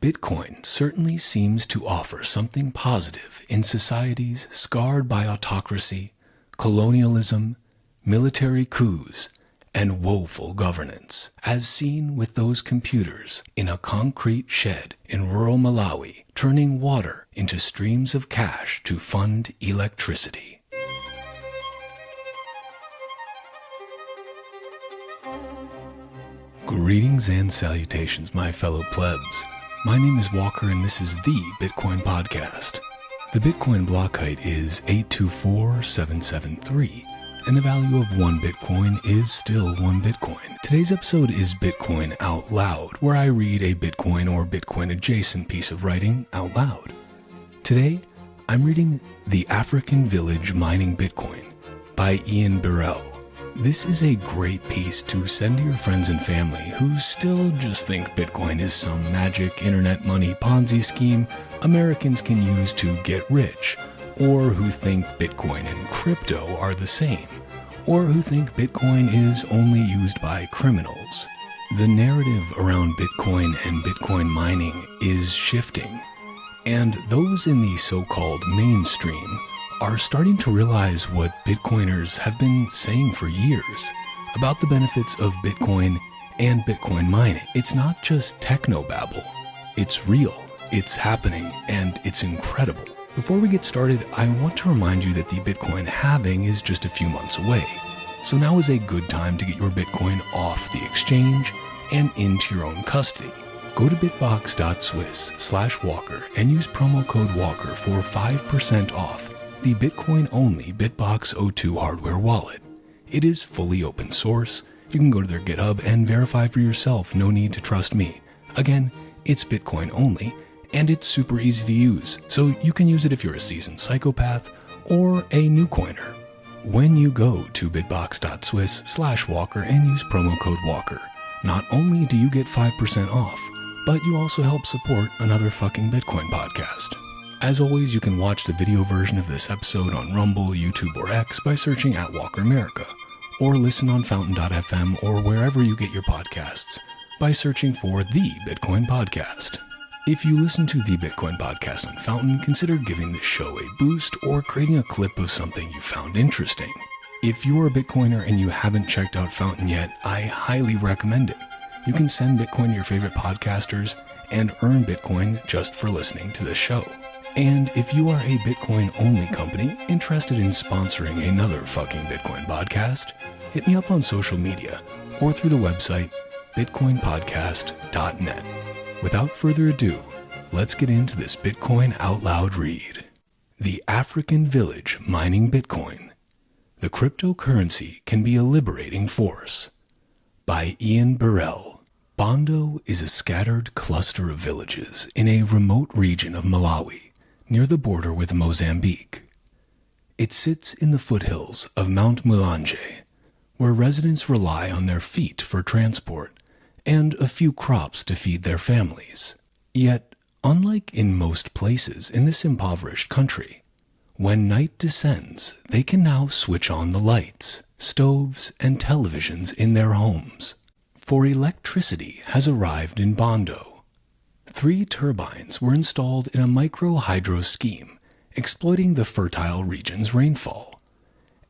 Bitcoin certainly seems to offer something positive in societies scarred by autocracy, colonialism, military coups, and woeful governance, as seen with those computers in a concrete shed in rural Malawi, turning water into streams of cash to fund electricity. Greetings and salutations, my fellow plebs. My name is Walker, and this is the Bitcoin Podcast. The Bitcoin block height is 824,773, and the value of one Bitcoin is still one Bitcoin. Today's episode is Bitcoin Out Loud, where I read a Bitcoin or Bitcoin-adjacent piece of writing out loud. Today, I'm reading The African Village Mining Bitcoin by Ian Birrell. This is a great piece to send to your friends and family who still just think Bitcoin is some magic internet money Ponzi scheme Americans can use to get rich, or who think Bitcoin and crypto are the same, or who think Bitcoin is only used by criminals. The narrative around Bitcoin and Bitcoin mining is shifting, and those in the so-called mainstream are starting to realize what Bitcoiners have been saying for years about the benefits of Bitcoin and Bitcoin mining. It's not just technobabble. It's real, it's happening, and it's incredible. Before we get started, I want to remind you that the Bitcoin halving is just a few months away. So now is a good time to get your Bitcoin off the exchange and into your own custody. Go to bitbox.swiss/Walker and use promo code Walker for 5% off the Bitcoin-only BitBox02 hardware wallet. It is fully open source. You can go to their GitHub and verify for yourself. No need to trust me. Again, it's Bitcoin only, and it's super easy to use, so you can use it if you're a seasoned psychopath or a new coiner. When you go to bitbox.swiss/Walker and use promo code Walker, not only do you get 5% off, but you also help support another fucking Bitcoin podcast. As always, you can watch the video version of this episode on Rumble, YouTube, or X by searching at Walker America, or listen on fountain.fm or wherever you get your podcasts by searching for The Bitcoin Podcast. If you listen to The Bitcoin Podcast on Fountain, consider giving this show a boost or creating a clip of something you found interesting. If you're a Bitcoiner and you haven't checked out Fountain yet, I highly recommend it. You can send Bitcoin to your favorite podcasters and earn Bitcoin just for listening to this show. And if you are a Bitcoin-only company interested in sponsoring another fucking Bitcoin podcast, hit me up on social media or through the website bitcoinpodcast.net. Without further ado, let's get into this Bitcoin Out Loud read. The African Village Mining Bitcoin. The Cryptocurrency Can Be a Liberating Force by Ian Birrell. Bondo is a scattered cluster of villages in a remote region of Malawi, near the border with Mozambique. It sits in the foothills of Mount Mulanje, where residents rely on their feet for transport and a few crops to feed their families. Yet, unlike in most places in this impoverished country, when night descends, they can now switch on the lights, stoves, and televisions in their homes. For electricity has arrived in Bondo. 3 turbines were installed in a micro-hydro scheme, exploiting the fertile region's rainfall.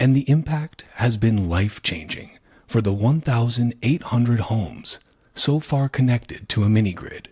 And the impact has been life-changing for the 1,800 homes so far connected to a mini-grid.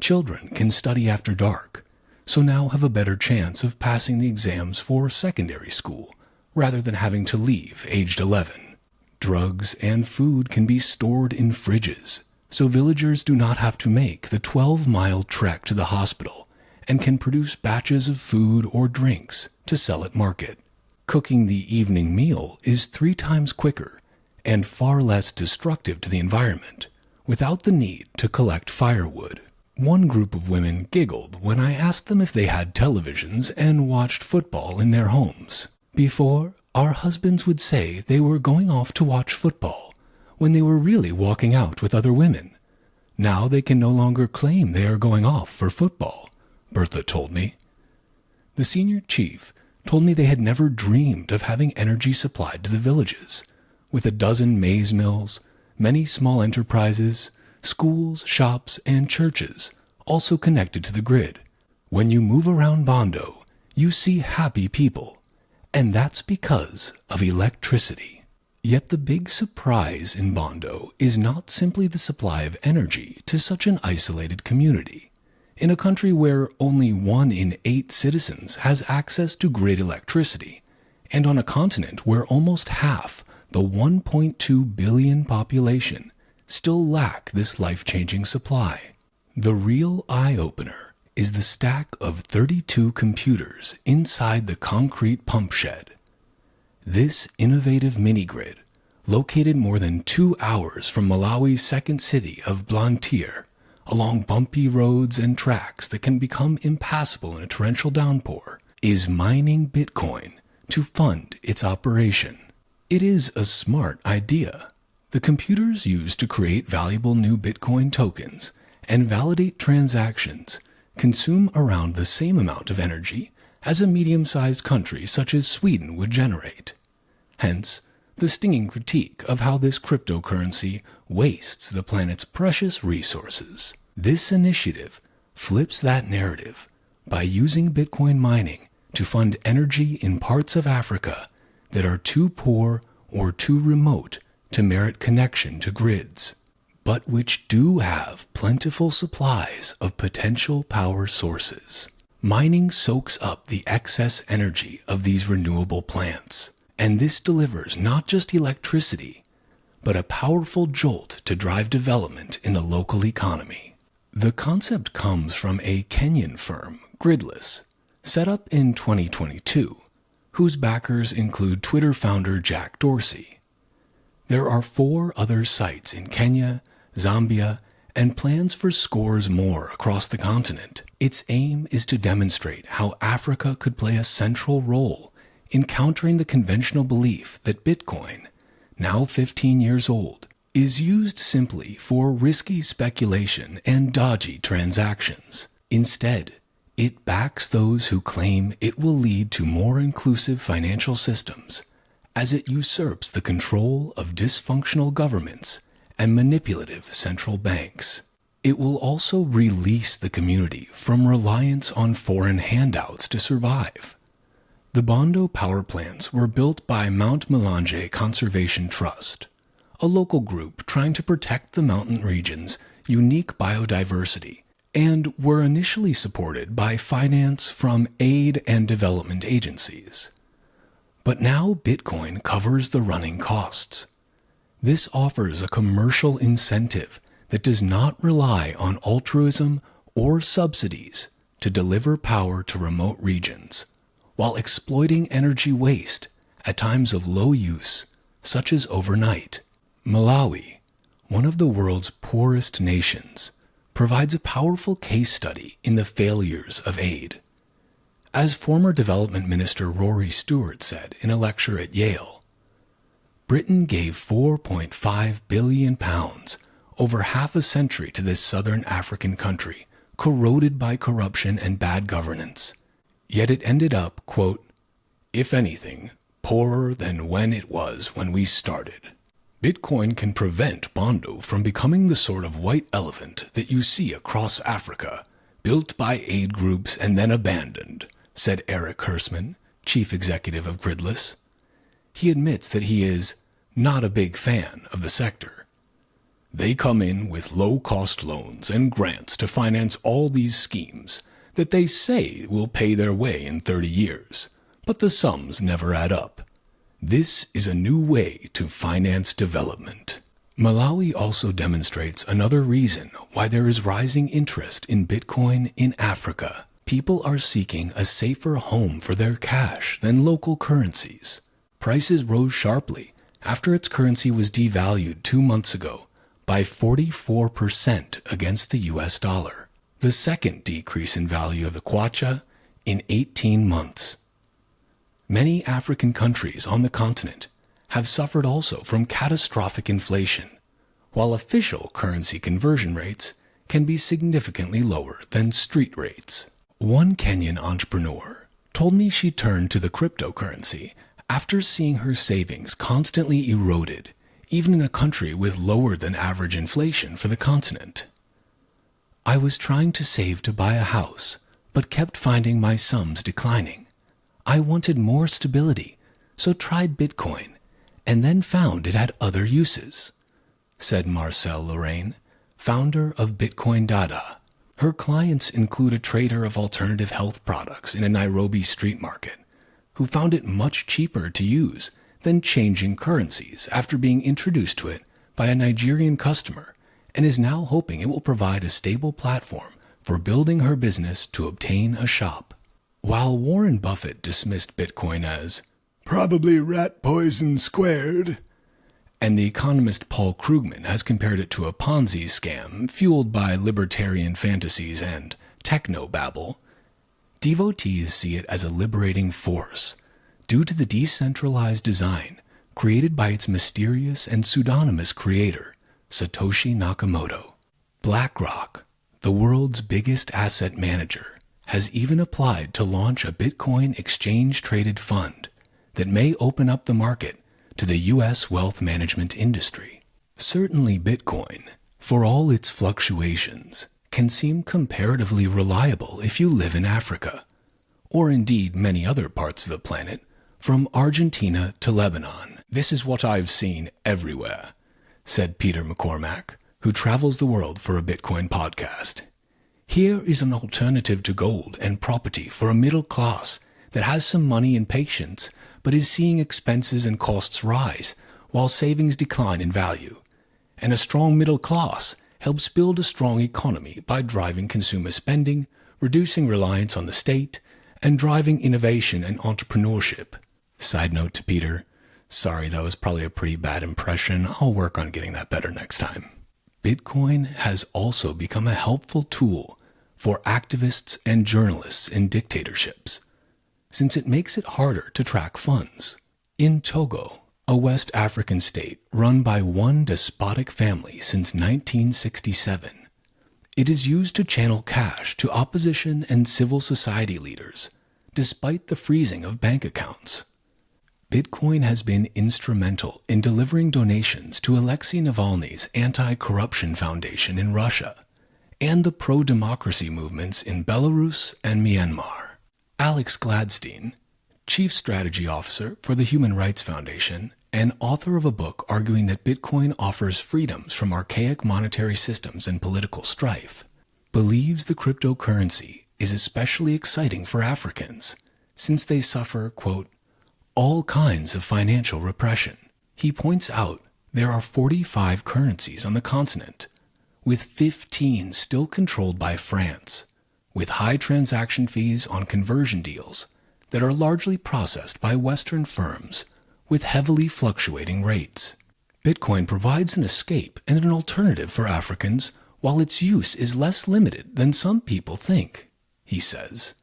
Children can study after dark, so now have a better chance of passing the exams for secondary school, rather than having to leave aged 11. Drugs and food can be stored in fridges, so villagers do not have to make the 12-mile trek to the hospital and can produce batches of food or drinks to sell at market. Cooking the evening meal is 3 times quicker and far less destructive to the environment, without the need to collect firewood. One group of women giggled when I asked them if they had televisions and watched football in their homes. Before, our husbands would say they were going off to watch football, when they were really walking out with other women. Now they can no longer claim they are going off for football, Bertha told me. The senior chief told me they had never dreamed of having energy supplied to the villages, with a dozen maize mills, many small enterprises, schools, shops, and churches, also connected to the grid. When you move around Bondo, you see happy people, and that's because of electricity. Yet the big surprise in Bondo is not simply the supply of energy to such an isolated community. In a country where only 1 in 8 citizens has access to grid electricity, and on a continent where almost half the 1.2 billion population still lack this life-changing supply. The real eye-opener is the stack of 32 computers inside the concrete pump shed. This innovative mini-grid, located more than 2 hours from Malawi's second city of Blantyre, along bumpy roads and tracks that can become impassable in a torrential downpour, is mining Bitcoin to fund its operation. It is a smart idea. The computers used to create valuable new Bitcoin tokens and validate transactions consume around the same amount of energy as a medium-sized country such as Sweden would generate. Hence, the stinging critique of how this cryptocurrency wastes the planet's precious resources. This initiative flips that narrative by using Bitcoin mining to fund energy in parts of Africa that are too poor or too remote to merit connection to grids, but which do have plentiful supplies of potential power sources. Mining soaks up the excess energy of these renewable plants, and this delivers not just electricity, but a powerful jolt to drive development in the local economy. The concept comes from a Kenyan firm, Gridless, set up in 2022, whose backers include Twitter founder Jack Dorsey. There are 4 other sites in Kenya, Zambia, and plans for scores more across the continent. Its aim is to demonstrate how Africa could play a central role in countering the conventional belief that Bitcoin, now 15 years old, is used simply for risky speculation and dodgy transactions. Instead, it backs those who claim it will lead to more inclusive financial systems, as it usurps the control of dysfunctional governments and manipulative central banks. It will also release the community from reliance on foreign handouts to survive. The Bondo power plants were built by Mount Malanje Conservation Trust, a local group trying to protect the mountain region's unique biodiversity, and were initially supported by finance from aid and development agencies. But now Bitcoin covers the running costs. This offers a commercial incentive that does not rely on altruism or subsidies to deliver power to remote regions, while exploiting energy waste at times of low use, such as overnight. Malawi, one of the world's poorest nations, provides a powerful case study in the failures of aid. As former Development Minister Rory Stewart said in a lecture at Yale, Britain gave £4.5 billion over half a century to this southern African country, corroded by corruption and bad governance. Yet it ended up, quote, if anything, poorer than when it was when we started. Bitcoin can prevent Bondo from becoming the sort of white elephant that you see across Africa, built by aid groups and then abandoned, said Eric Hersman, chief executive of Gridless. He admits that he is not a big fan of the sector. They come in with low-cost loans and grants to finance all these schemes that they say will pay their way in 30 years, but the sums never add up. This is a new way to finance development. Malawi also demonstrates another reason why there is rising interest in Bitcoin in Africa. People are seeking a safer home for their cash than local currencies. Prices rose sharply after its currency was devalued 2 months ago by 44% against the US dollar, the second decrease in value of the kwacha in 18 months. Many African countries on the continent have suffered also from catastrophic inflation, while official currency conversion rates can be significantly lower than street rates. One Kenyan entrepreneur told me she turned to the cryptocurrency after seeing her savings constantly eroded, even in a country with lower than average inflation for the continent. I was trying to save to buy a house, but kept finding my sums declining. I wanted more stability, so tried Bitcoin, and then found it had other uses, said Marcelle Lorraine, founder of Bitcoin Dada. Her clients include a trader of alternative health products in a Nairobi street market, who found it much cheaper to use than changing currencies after being introduced to it by a Nigerian customer, and is now hoping it will provide a stable platform for building her business to obtain a shop. While Warren Buffett dismissed Bitcoin as probably rat poison squared, and the economist Paul Krugman has compared it to a Ponzi scam fueled by libertarian fantasies and technobabble, devotees see it as a liberating force due to the decentralized design created by its mysterious and pseudonymous creator, Satoshi Nakamoto. BlackRock, the world's biggest asset manager, has even applied to launch a Bitcoin exchange-traded fund that may open up the market to the U.S. wealth management industry. Certainly Bitcoin, for all its fluctuations, can seem comparatively reliable if you live in Africa, or indeed many other parts of the planet, from Argentina to Lebanon. This is what I've seen everywhere, said Peter McCormack, who travels the world for a Bitcoin podcast. Here is an alternative to gold and property for a middle class that has some money and patience, but is seeing expenses and costs rise while savings decline in value. And a strong middle class helps build a strong economy by driving consumer spending, reducing reliance on the state, and driving innovation and entrepreneurship. Side note to Peter, sorry, that was probably a pretty bad impression. I'll work on getting that better next time. Bitcoin has also become a helpful tool for activists and journalists in dictatorships, since it makes it harder to track funds. In Togo, a West African state run by one despotic family since 1967, it is used to channel cash to opposition and civil society leaders, despite the freezing of bank accounts. Bitcoin has been instrumental in delivering donations to Alexei Navalny's anti-corruption foundation in Russia and the pro-democracy movements in Belarus and Myanmar. Alex Gladstein, Chief Strategy Officer for the Human Rights Foundation and author of a book arguing that Bitcoin offers freedoms from archaic monetary systems and political strife, believes the cryptocurrency is especially exciting for Africans since they suffer, quote, all kinds of financial repression. He points out there are 45 currencies on the continent, with 15 still controlled by France, with high transaction fees on conversion deals that are largely processed by Western firms with heavily fluctuating rates. Bitcoin provides an escape and an alternative for Africans while its use is less limited than some people think, he says.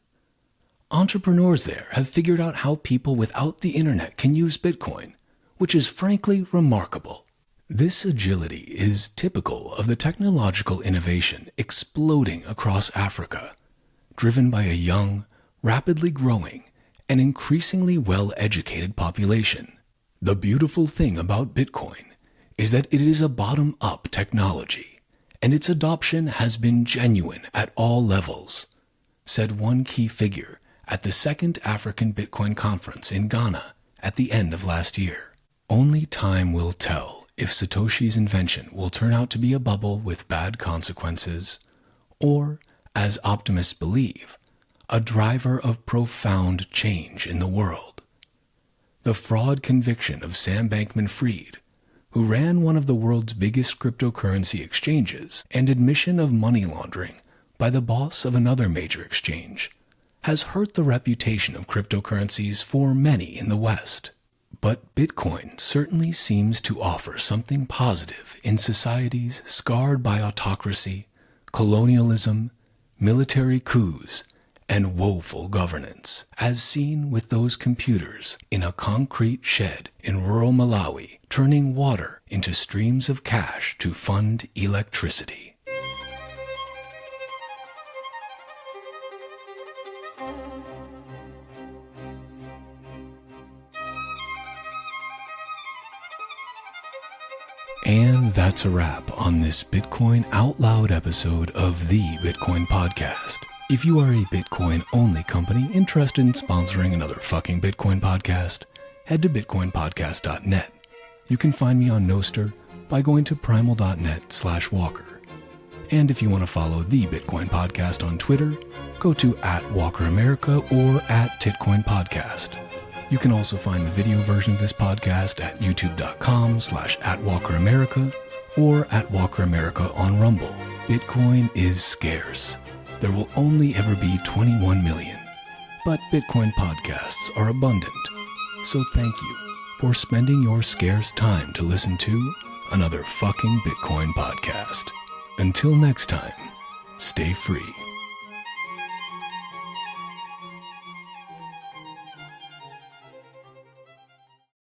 Entrepreneurs there have figured out how people without the internet can use Bitcoin, which is frankly remarkable. This agility is typical of the technological innovation exploding across Africa, driven by a young, rapidly growing, and increasingly well-educated population. The beautiful thing about Bitcoin is that it is a bottom-up technology, and its adoption has been genuine at all levels, said one key figure at the Second African Bitcoin Conference in Ghana at the end of last year. Only time will tell if Satoshi's invention will turn out to be a bubble with bad consequences, or, as optimists believe, a driver of profound change in the world. The fraud conviction of Sam Bankman-Fried, who ran one of the world's biggest cryptocurrency exchanges, and admission of money laundering by the boss of another major exchange, has hurt the reputation of cryptocurrencies for many in the West. But Bitcoin certainly seems to offer something positive in societies scarred by autocracy, colonialism, military coups, and woeful governance, as seen with those computers in a concrete shed in rural Malawi, turning water into streams of cash to fund electricity. And that's a wrap on this Bitcoin Out Loud episode of the Bitcoin Podcast. If you are a Bitcoin-only company interested in sponsoring another fucking Bitcoin podcast, head to bitcoinpodcast.net. You can find me on Nostr by going to primal.net/Walker. And if you want to follow the Bitcoin Podcast on Twitter, go to @WalkerAmerica or @TitcoinPodcast. You can also find the video version of this podcast at youtube.com/@WalkerAmerica or @WalkerAmerica on Rumble. Bitcoin is scarce. There will only ever be 21 million. But Bitcoin podcasts are abundant. So thank you for spending your scarce time to listen to another fucking Bitcoin podcast. Until next time, stay free.